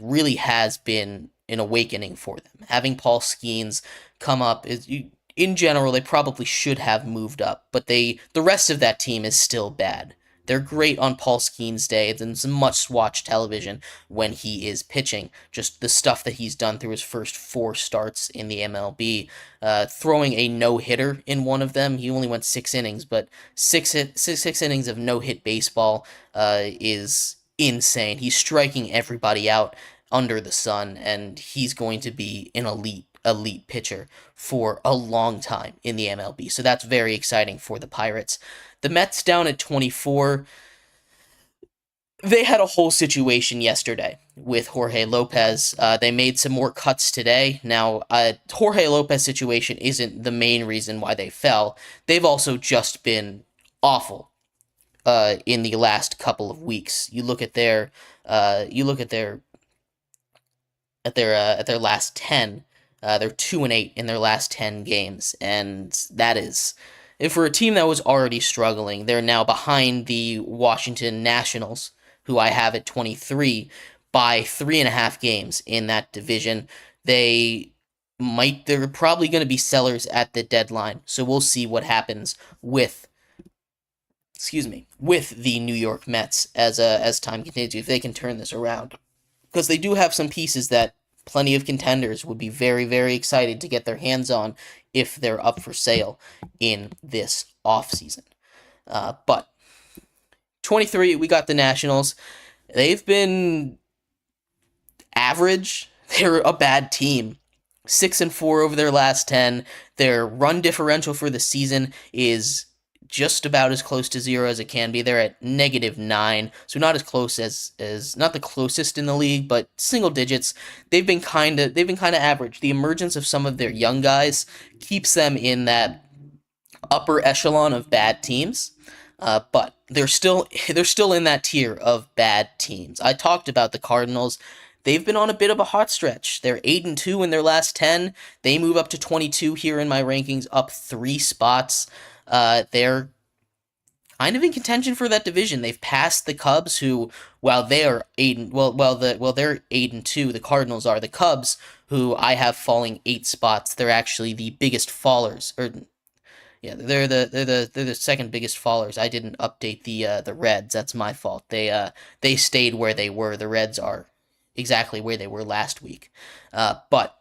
really has been an awakening for them. Having Paul Skeens come up is, in general, they probably should have moved up, but the rest of that team is still bad. They're great on Paul Skeens' day. It's must-watch television when he is pitching. Just the stuff that he's done through his first 4 starts in the MLB, throwing a no-hitter in one of them. He only went 6 innings, but six innings of no-hit baseball is insane. He's striking everybody out under the sun, and he's going to be an elite pitcher for a long time in the MLB. So that's very exciting for the Pirates. The Mets down at 24. They had a whole situation yesterday with Jorge Lopez. They made some more cuts today. Now, Jorge Lopez situation isn't the main reason why they fell. They've also just been awful in the last couple of weeks. You look at their last 10. They're 2-8 in their last 10 games, and that is, if for a team that was already struggling, they're now behind the Washington Nationals, who I have at 23, by 3.5 games in that division. They're probably going to be sellers at the deadline, so we'll see what happens with the New York Mets as time continues, if they can turn this around, because they do have some pieces that plenty of contenders would be very, very excited to get their hands on if they're up for sale in this offseason. But 23, we got the Nationals. They've been average. They're a bad team. 6-4 over their last 10. Their run differential for the season is just about as close to 0 as it can be. They're at -9, so not as close as not the closest in the league, but single digits. They've been kind of average. The emergence of some of their young guys keeps them in that upper echelon of bad teams, but they're still in that tier of bad teams. I talked about the Cardinals. They've been on a bit of a hot stretch. They're 8-2 in their last 10. They move up to 22 here in my rankings, up 3 spots. They're kind of in contention for that division. They've passed the Cubs, who, while they are they're 8-2. The Cardinals are. The Cubs, who I have falling 8 spots. They're actually the biggest fallers, they're the second biggest fallers. I didn't update the Reds. That's my fault. They stayed where they were. The Reds are exactly where they were last week. But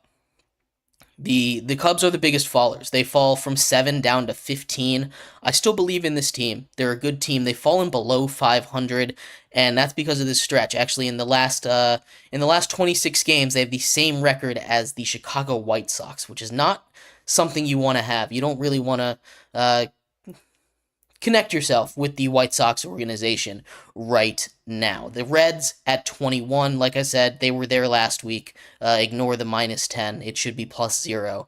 the Cubs are the biggest fallers. They fall from 7 down to 15. I still believe in this team. They're a good team. They've fallen below 500, and that's because of this stretch. Actually, in the last 26 games, they have the same record as the Chicago White Sox, which is not something you want to have. You don't really want to connect yourself with the White Sox organization right now. The Reds at 21, like I said, they were there last week. Ignore the -10. It should be +0.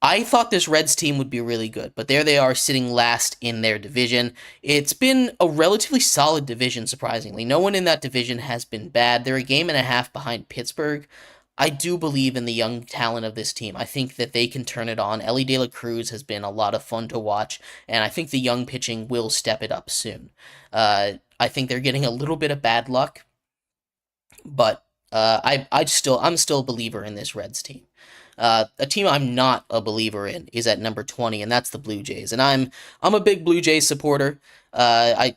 I thought this Reds team would be really good, but there they are sitting last in their division. It's been a relatively solid division, surprisingly. No one in that division has been bad. They're a game and a half behind Pittsburgh. I do believe in the young talent of this team. I think that they can turn it on. Ellie De La Cruz has been a lot of fun to watch, and I think the young pitching will step it up soon. I think they're getting a little bit of bad luck, but I'm still a believer in this Reds team. A team I'm not a believer in is at number 20, and that's the Blue Jays. And I'm a big Blue Jays supporter. I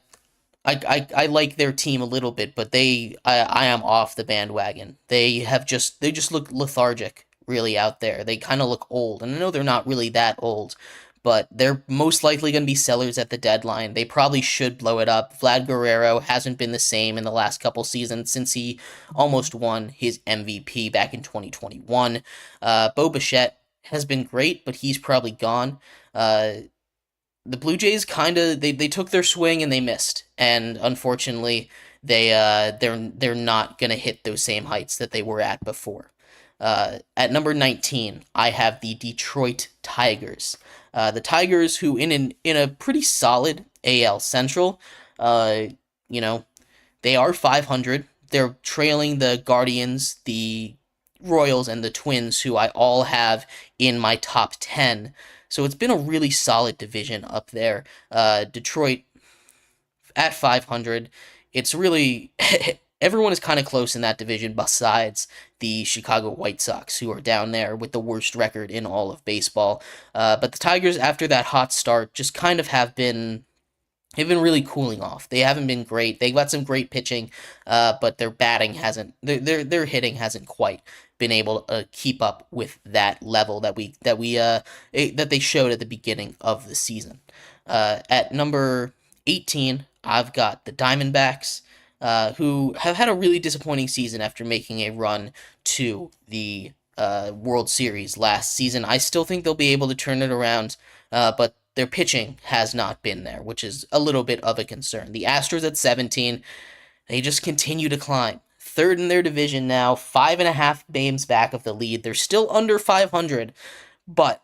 like their team a little bit, but I am off the bandwagon. They just look lethargic really out there. They kind of look old, and I know they're not really that old, but they're most likely going to be sellers at the deadline. They probably should blow it up. Vlad Guerrero hasn't been the same in the last couple seasons since he almost won his MVP back in 2021. Bo Bichette has been great, but he's probably gone. The Blue Jays they took their swing and they missed, and unfortunately they're not gonna hit those same heights that they were at before. At number 19, I have the Detroit Tigers. The Tigers, who in a pretty solid AL Central, they are 500. They're trailing the Guardians, the Royals, and the Twins, who I all have in my top 10. So it's been a really solid division up there. Detroit at 500. It's really everyone is kind of close in that division besides the Chicago White Sox, who are down there with the worst record in all of baseball. But the Tigers, after that hot start, just kind of have been they've been really cooling off. They haven't been great. They got some great pitching, but their batting hasn't. Their hitting hasn't quite been able to keep up with that level that they showed at the beginning of the season. At number 18, I've got the Diamondbacks, who have had a really disappointing season after making a run to the World Series last season. I still think they'll be able to turn it around, but their pitching has not been there, which is a little bit of a concern. The Astros at 17, they just continue to climb. Third in their division now, 5.5 games back of the lead. They're still under 500, but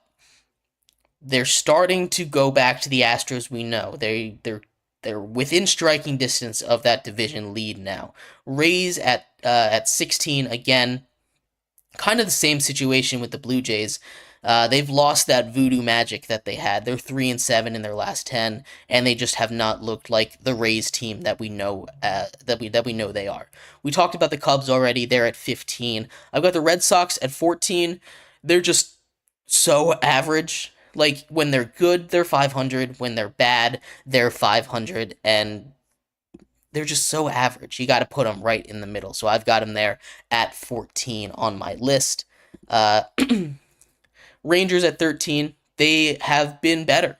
they're starting to go back to the Astros we know. They're within striking distance of that division lead now. Rays at 16 again. Kind of the same situation with the Blue Jays. They've lost that voodoo magic that they had. They're 3-7 in their last 10, and they just have not looked like the Rays team that we know that we know they are. We talked about the Cubs already. They're at 15. I've got the Red Sox at 14. They're just so average. Like, when they're good, they're 500. When they're bad, they're 500, and they're just so average. You got to put them right in the middle. So I've got them there at 14 on my list. Rangers at 13. They have been better.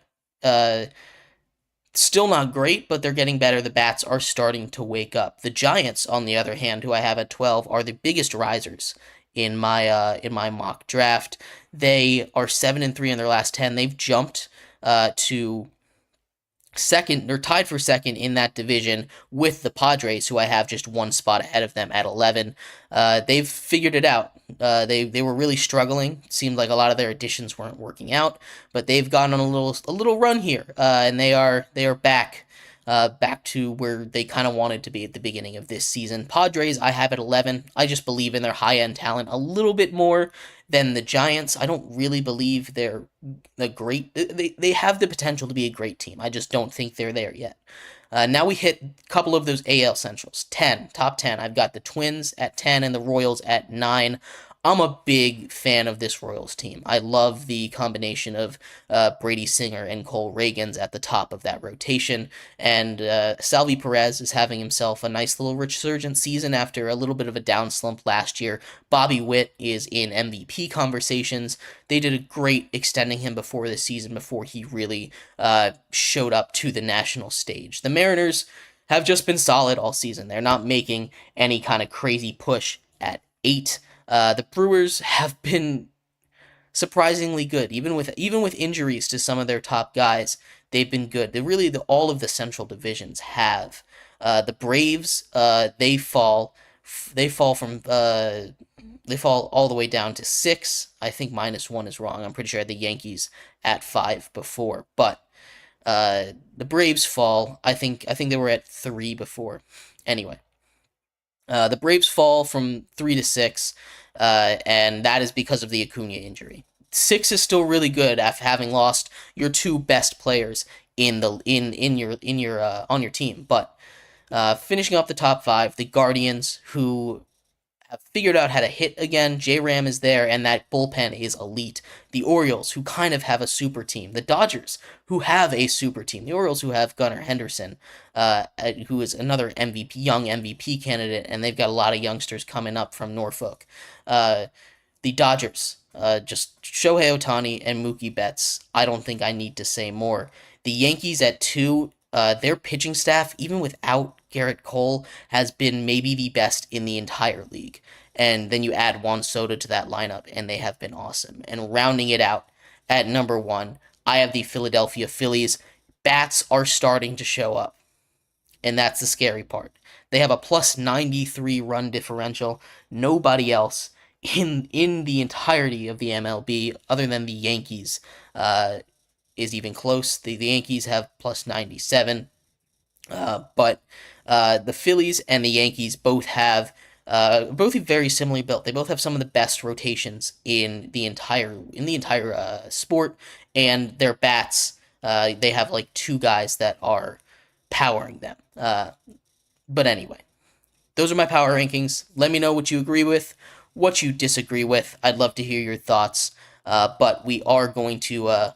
Still not great, but they're getting better. The bats are starting to wake up. The Giants, on the other hand, who I have at 12, are the biggest risers in my mock draft. They are 7-3 in their last 10. They've jumped to second. They're tied for second in that division with the Padres, who I have just one spot ahead of them at 11. They've figured it out. They were really struggling. It seemed like a lot of their additions weren't working out, but they've gone on a little run here, and they are back to where they kind of wanted to be at the beginning of this season. Padres, I have at 11. I just believe in their high-end talent a little bit more than the Giants. I don't really believe they're a great... They have the potential to be a great team. I just don't think they're there yet. Now we hit a couple of those AL Centrals. Top 10. I've got the Twins at 10 and the Royals at 9. I'm a big fan of this Royals team. I love the combination of Brady Singer and Cole Reagans at the top of that rotation. And Salvi Perez is having himself a nice little resurgent season after a little bit of a down slump last year. Bobby Witt is in MVP conversations. They did a great extending him before the season, before he really showed up to the national stage. The Mariners have just been solid all season. They're not making any kind of crazy push at 8. The Brewers have been surprisingly good, even with injuries to some of their top guys. They've been good. All of the Central divisions have. The Braves, they fall all the way down to 6. I think -1 is wrong. I'm pretty sure I had the Yankees at 5 before, but the Braves fall. I think they were at 3 before. Anyway. The Braves fall from 3 to 6, and that is because of the Acuna injury. 6 is still really good after having lost your 2 best players on your team. But finishing up the top 5, the Guardians, who have figured out how to hit again. J-Ram is there, and that bullpen is elite. The Orioles, who kind of have a super team. The Dodgers, who have a super team. The Orioles, who have Gunnar Henderson, who is another young MVP candidate, and they've got a lot of youngsters coming up from Norfolk. The Dodgers, just Shohei Ohtani and Mookie Betts. I don't think I need to say more. The Yankees at 2, their pitching staff, even without Garrett Cole, has been maybe the best in the entire league. And then you add Juan Soto to that lineup, and they have been awesome. And rounding it out at number 1, I have the Philadelphia Phillies. Bats are starting to show up, and that's the scary part. They have a plus 93 run differential. Nobody else in the entirety of the MLB, other than the Yankees, is even close. The Yankees have plus 97, but the Phillies and the Yankees both very similarly built. They both have some of the best rotations in the entire sport, and their bats, they have like 2 guys that are powering them. But anyway, those are my power rankings. Let me know what you agree with, what you disagree with. I'd love to hear your thoughts. But we are going to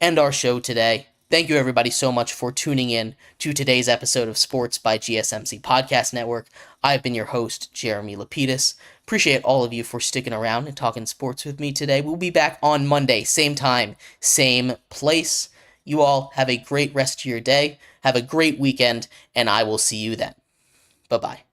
end our show today. Thank you, everybody, so much for tuning in to today's episode of Sports by GSMC Podcast Network. I've been your host, Jeremy Lapidus. Appreciate all of you for sticking around and talking sports with me today. We'll be back on Monday, same time, same place. You all have a great rest of your day. Have a great weekend, and I will see you then. Bye-bye.